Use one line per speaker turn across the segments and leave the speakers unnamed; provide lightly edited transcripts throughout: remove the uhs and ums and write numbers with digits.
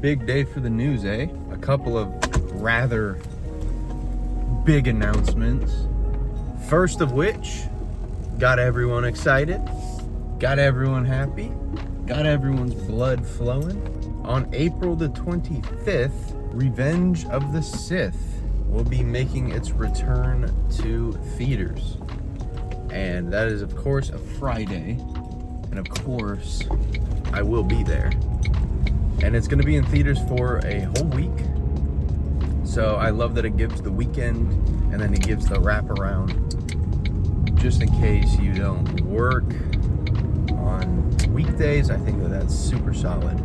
Big day for the news, eh? A couple of rather big announcements. First of which, got everyone excited, got everyone happy, got everyone's blood flowing. On April the 25th, Revenge of the Sith will be making its return to theaters. And that is, of course, a Friday. And of course, I will be there. And it's going to be in theaters for a whole week. So I love that it gives the weekend and then it gives the wraparound, just in case you don't work on weekdays. I think that that's super solid.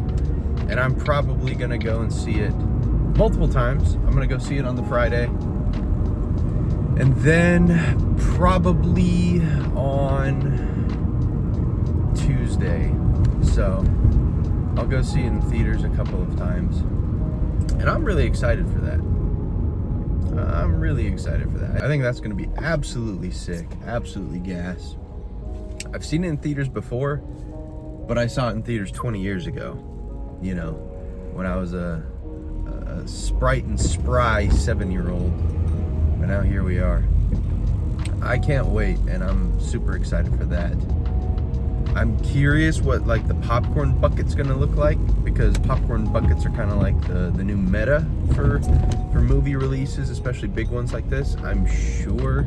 And I'm probably going to go and see it multiple times. I'm going to go see it on the Friday. And then probably on Tuesday. So I'll go see it in theaters a couple of times. And I'm really excited for that. I think that's going to be absolutely sick, absolutely gas. I've seen it in theaters before, but I saw it in theaters 20 years ago. You know, when I was a sprite and spry 7-year-old. And now here we are. I can't wait, and I'm super excited for that. I'm curious what like the popcorn bucket's gonna look like, because popcorn buckets are kind of like the new meta for movie releases, especially big ones like this. I'm sure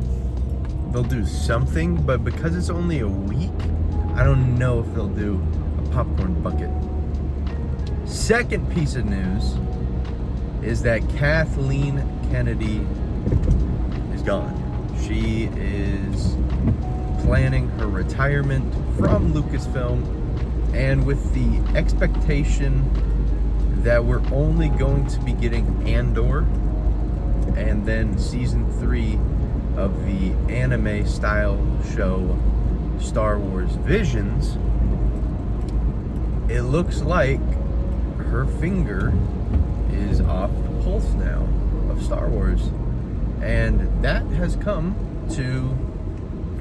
they'll do something, but because it's only a week, I don't know if they'll do a popcorn bucket. Second piece of news is that Kathleen Kennedy is gone. She is planning her retirement from Lucasfilm, and with the expectation that we're only going to be getting Andor and then season 3 of the anime style show Star Wars Visions, it looks like her finger is off the pulse now of Star Wars. And that has come to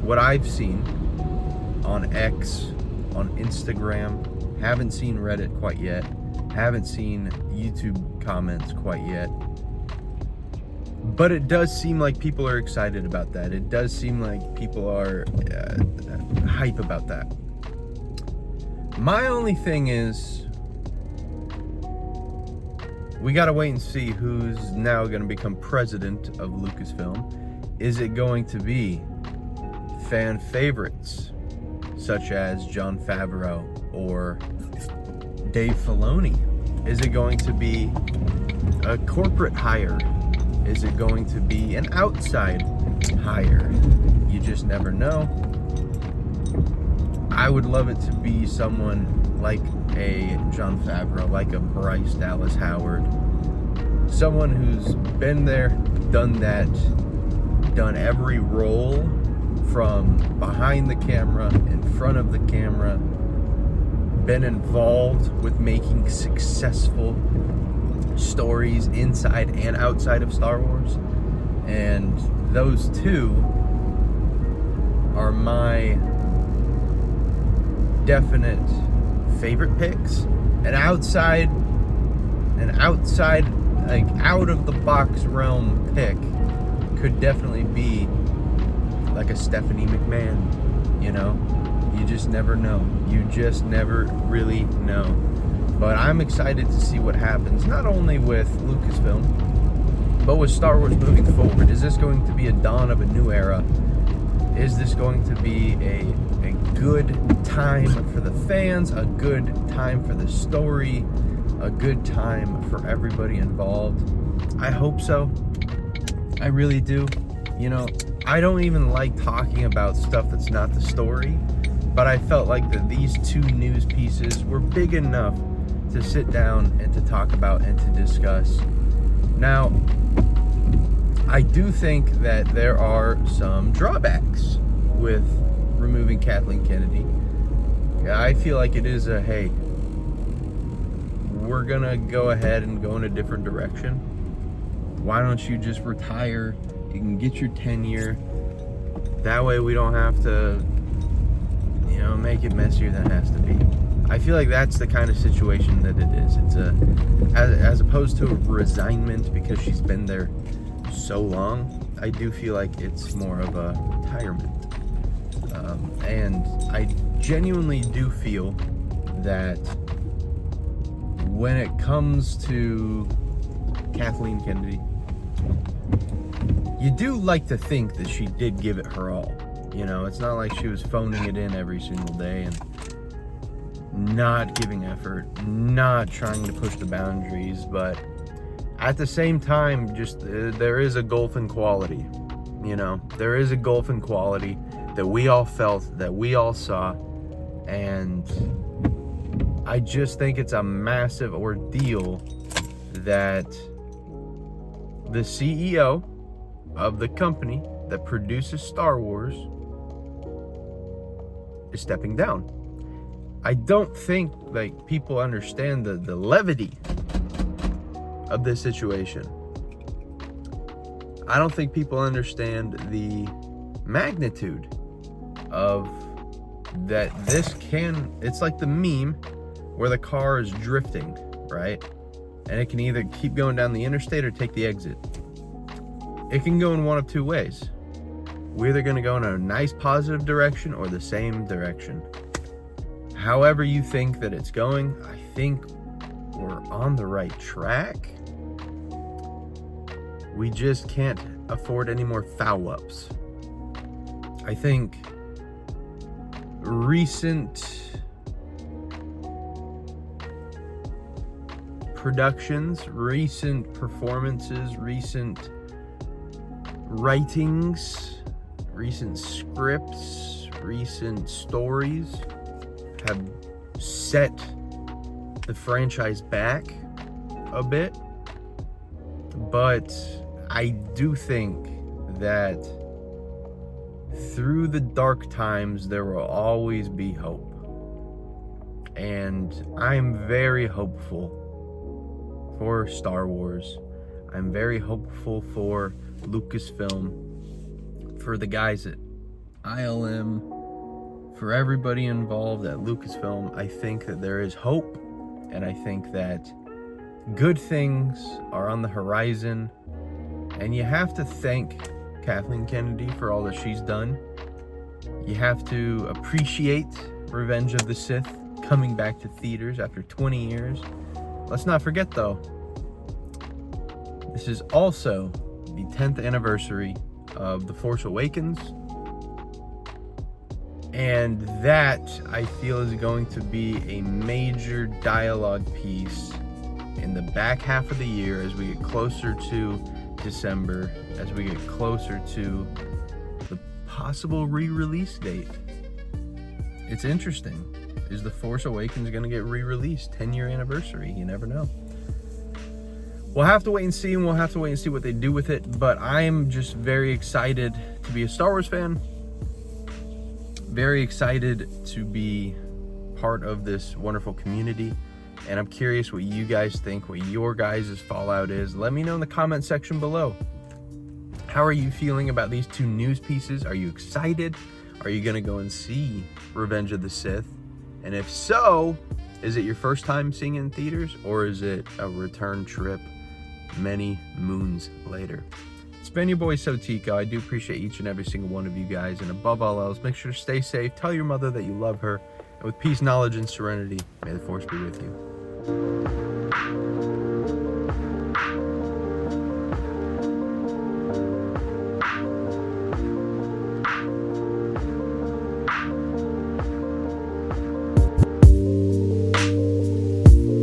what I've seen on X, on Instagram. Haven't seen Reddit quite yet. Haven't seen YouTube comments quite yet. But it does seem like people are excited about that. It does seem like people are hype about that. My only thing is, we gotta wait and see who's now gonna become president of Lucasfilm. Is it going to be fan favorites such as Jon Favreau or Dave Filoni? Is it going to be a corporate hire? Is it going to be an outside hire? You just never know. I would love it to be someone like a Jon Favreau, like a Bryce Dallas Howard. Someone who's been there, done that, done every role from behind the camera, in front of the camera, been involved with making successful stories inside and outside of Star Wars. And those two are my definite favorite picks. An outside like out of the box realm pick could definitely be like a Stephanie McMahon. You know, you just never know. You just never really know. But I'm excited to see what happens, not only with Lucasfilm, but with Star Wars moving forward. Is this going to be a dawn of a new era? Is this going to be a good time for the fans, a good time for the story, a good time for everybody involved? I hope so. I really do. You know, I don't even like talking about stuff that's not the story, but I felt like that these two news pieces were big enough to sit down and to talk about and to discuss. Now, I do think that there are some drawbacks with removing Kathleen Kennedy. I feel like it is a, hey, we're gonna go ahead and go in a different direction. Why don't you just retire? You can get your tenure. That way we don't have to, you know, make it messier than it has to be. I feel like that's the kind of situation that it is. It's as opposed to a resignment because she's been there so long. I do feel like it's more of a retirement. And I genuinely do feel that when it comes to Kathleen Kennedy, you do like to think that she did give it her all. You know, it's not like she was phoning it in every single day and not giving effort, not trying to push the boundaries, but at the same time, just there is a gulf in quality. You know, there is a gulf in quality that we all felt, that we all saw, and I just think it's a massive ordeal that the CEO of the company that produces Star Wars is stepping down. I don't think like people understand the levity of this situation. I don't think people understand the magnitude of that. It's like the meme where the car is drifting, right? And it can either keep going down the interstate or take the exit. It can go in one of two ways. We're either going to go in a nice positive direction or the same direction. However you think that it's going, I think we're on the right track. We just can't afford any more foul-ups. I think recent productions, recent performances, recent writings, recent scripts, recent stories have set the franchise back a bit. But I do think that through the dark times, there will always be hope. And I'm very hopeful for Star Wars. I'm very hopeful for Lucasfilm, for the guys at ILM, for everybody involved at Lucasfilm. I think that there is hope, and I think that good things are on the horizon. And you have to thank Kathleen Kennedy for all that she's done. You have to appreciate Revenge of the Sith coming back to theaters after 20 years. Let's not forget, though, this is also the 10th anniversary of The Force Awakens. And that, I feel, is going to be a major dialogue piece in the back half of the year as we get closer to December, as we get closer to the possible re-release date. It's interesting. Is The Force Awakens going to get re-released? 10-year anniversary. You never know. We'll have to wait and see, and we'll have to wait and see what they do with it. But I am just very excited to be a Star Wars fan. Very excited to be part of this wonderful community. And I'm curious what you guys think, what your guys' fallout is. Let me know in the comment section below. How are you feeling about these two news pieces? Are you excited? Are you going to go and see Revenge of the Sith? And if so, is it your first time seeing it in theaters? Or is it a return trip many moons later? It's been your boy SoTeeko. I do appreciate each and every single one of you guys. And above all else, make sure to stay safe. Tell your mother that you love her. And with peace, knowledge, and serenity, may the Force be with you.